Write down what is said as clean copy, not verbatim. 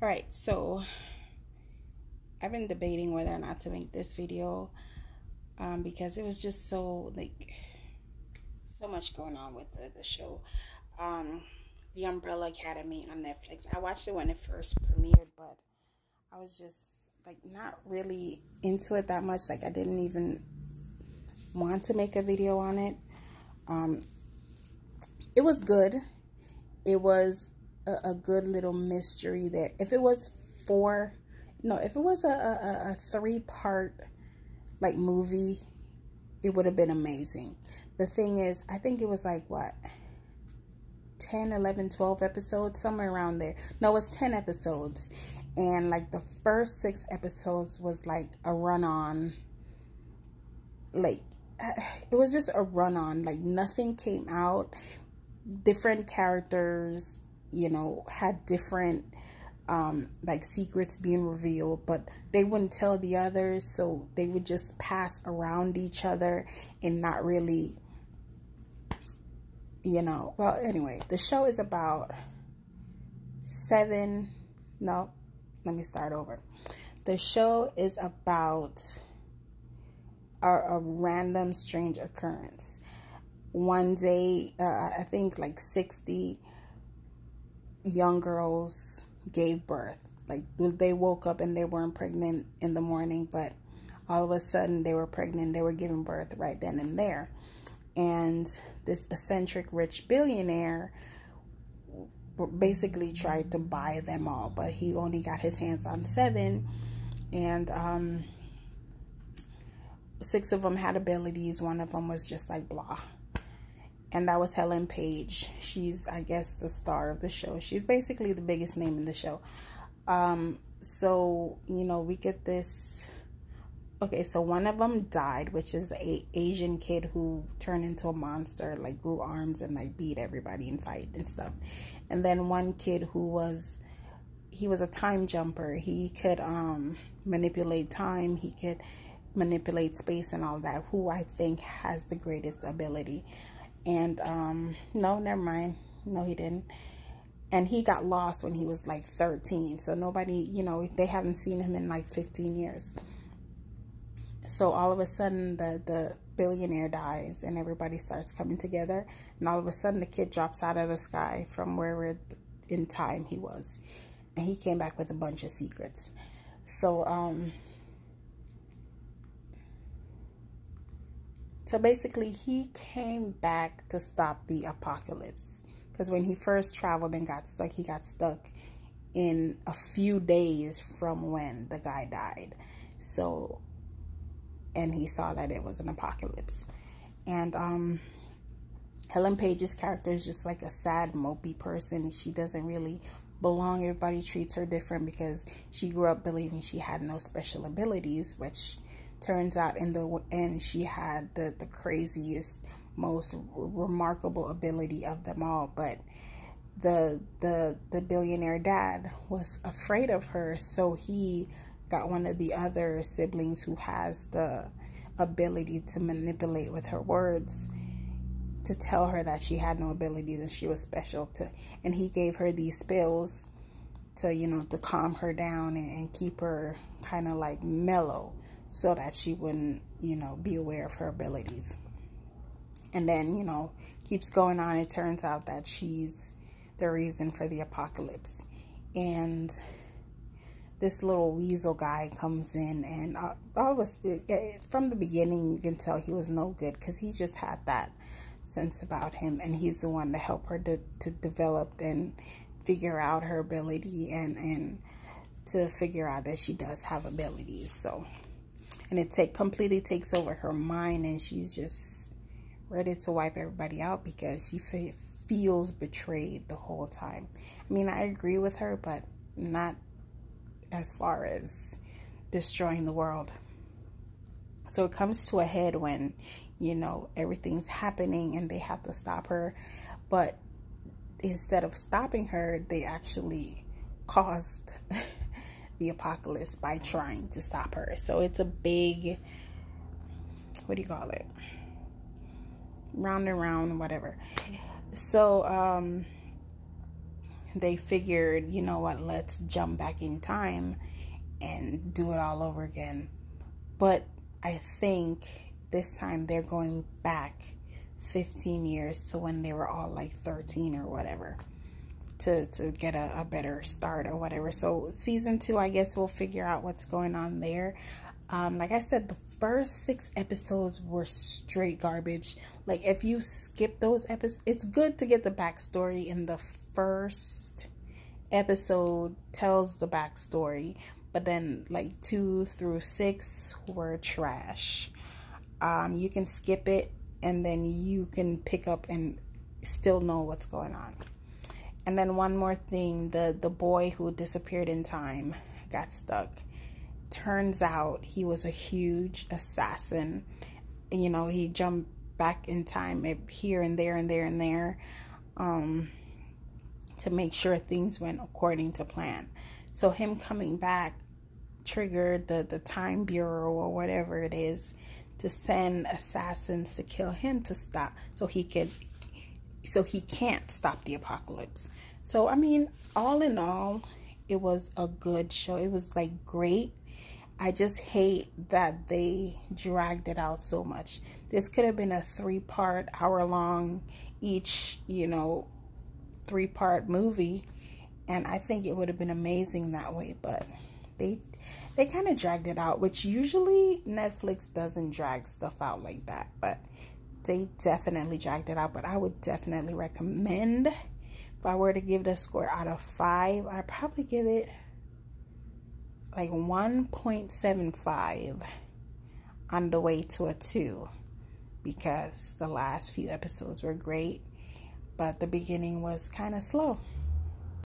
All right, so I've been debating whether or not to make this video because it was just so so much going on with the show. Um, the Umbrella Academy on Netflix. I watched it when it first premiered, but I was just not really into it that much. Like I didn't even want to make a video on it. Um, it was good. It was a good little mystery there. If it was if it was a three-part movie, it would have been amazing. The thing is, I think it was 10, 11, 12 episodes, somewhere around there. No, it's 10 episodes. And the first 6 episodes was a run-on. It was just a run-on. Nothing came out. Different characters, had different secrets being revealed, but they wouldn't tell the others, so they would just pass around each other and not really, well, anyway, the show is about let me start over. The show is about a random strange occurrence. One day, I think 60 young girls gave birth. They woke up and they weren't pregnant in the morning, but all of a sudden they were pregnant. They were giving birth right then and there. And this eccentric rich billionaire basically tried to buy them all, but he only got his hands on 7. And 6 of them had abilities. One of them was just blah. And that was Ellen Page. She's, I guess, the star of the show. She's basically the biggest name in the show. So, we get this. Okay, so one of them died, which is a Asian kid who turned into a monster, grew arms and beat everybody and fight and stuff. And then one kid who was a time jumper. He could manipulate time. He could manipulate space and all that, who I think has the greatest ability. And no, never mind. No, he didn't. And he got lost when he was 13. So nobody, they haven't seen him in 15 years. So all of a sudden the billionaire dies and everybody starts coming together. And all of a sudden the kid drops out of the sky from wherever in time he was. And he came back with a bunch of secrets. So basically, he came back to stop the apocalypse. Because when he first traveled and got stuck, he got stuck in a few days from when the guy died. So, and he saw that it was an apocalypse. And Ellen Page's character is just a sad, mopey person. She doesn't really belong. Everybody treats her different because she grew up believing she had no special abilities, which turns out in the end she had the craziest, most remarkable ability of them all. But the billionaire dad was afraid of her, so he got one of the other siblings who has the ability to manipulate with her words to tell her that she had no abilities and she was special and he gave her these spells to calm her down and keep her kind of mellow, so that she wouldn't, be aware of her abilities. And then, keeps going on. It turns out that she's the reason for the apocalypse. And this little weasel guy comes in, and all of us, from the beginning, you can tell he was no good because he just had that sense about him. And he's the one to help her to develop and figure out her ability and to figure out that she does have abilities. So, and it completely takes over her mind, and she's just ready to wipe everybody out because she feels betrayed the whole time. I mean, I agree with her, but not as far as destroying the world. So it comes to a head when, everything's happening and they have to stop her. But instead of stopping her, they actually caused the apocalypse by trying to stop her. So it's a big, what do you call it? Round and round, whatever. So they figured, you know what, let's jump back in time and do it all over again. But I think this time they're going back 15 years to when they were all like 13 or whatever, to get a better start or whatever. So season 2, I guess we'll figure out what's going on there. Like I said, the first 6 episodes were straight garbage. Like, if you skip those episodes, it's good to get the backstory in the first episode, tells the backstory, but then like 2 through 6 were trash. You can skip it and then you can pick up and still know what's going on. And then one more thing, the boy who disappeared in time, got stuck. Turns out he was a huge assassin. You know, he jumped back in time here and there and there and there, to make sure things went according to plan. So him coming back triggered the Time Bureau or whatever it is to send assassins to kill him to stop, so he can't stop the apocalypse. So I mean, all in all, it was a good show. It was like great. I just hate that they dragged it out so much. This could have been a 3-part, hour-long each, you know, 3-part movie, and I think it would have been amazing that way. But they kind of dragged it out, which usually Netflix doesn't drag stuff out like that, but they definitely dragged it out. But I would definitely recommend, if I were to give it a score out of 5, I'd probably give it like 1.75 on the way to a 2, because the last few episodes were great, but the beginning was kind of slow.